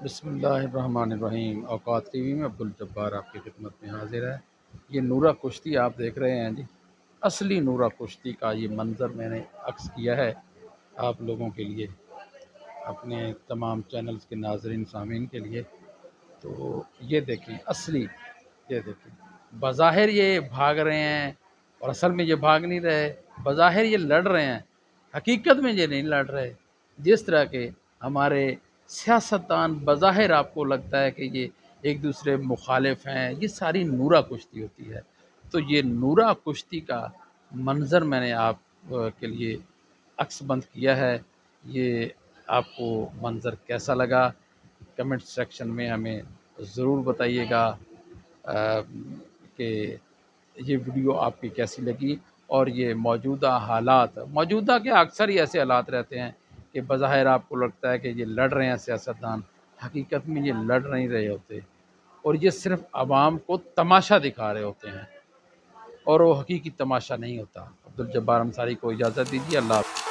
बिस्मिल्लाहिर्रहमानिर्रहीम। औकात टीवी में अब्दुल जब्बार आपकी खिदमत में हाजिर है। ये नूरा कुश्ती आप देख रहे हैं जी, असली नूरा कुश्ती का ये मंज़र मैंने अक्स किया है आप लोगों के लिए, अपने तमाम चैनल्स के नाज़रीन सामीन के लिए। तो ये देखें असली, ये देखें बज़ाहिर ये भाग रहे हैं और असल में ये भाग नहीं रहे। बज़ाहिर ये लड़ रहे हैं, हकीकत में ये नहीं लड़ रहे। जिस तरह के हमारे सियासतदान बज़ाहिर आपको लगता है कि ये एक दूसरे मुखालिफ हैं, ये सारी नूरा कुश्ती होती है। तो ये नूरा कुश्ती का मंज़र मैंने आप के लिए अक्सबंद किया है। ये आपको मंज़र कैसा लगा कमेंट सेक्शन में हमें ज़रूर बताइएगा कि ये वीडियो आपकी कैसी लगी। और ये मौजूदा क्या अक्सर ही ऐसे हालात रहते हैं कि बज़ाहिर आपको लगता है कि ये लड़ रहे हैं सियासतदान, हकीकत में ये लड़ नहीं रहे होते और ये सिर्फ आवाम को तमाशा दिखा रहे होते हैं और वो हकीकी तमाशा नहीं होता। अब्दुल जब्बार अंसारी को इजाज़त दीजिए। अल्लाह हाफ़िज़।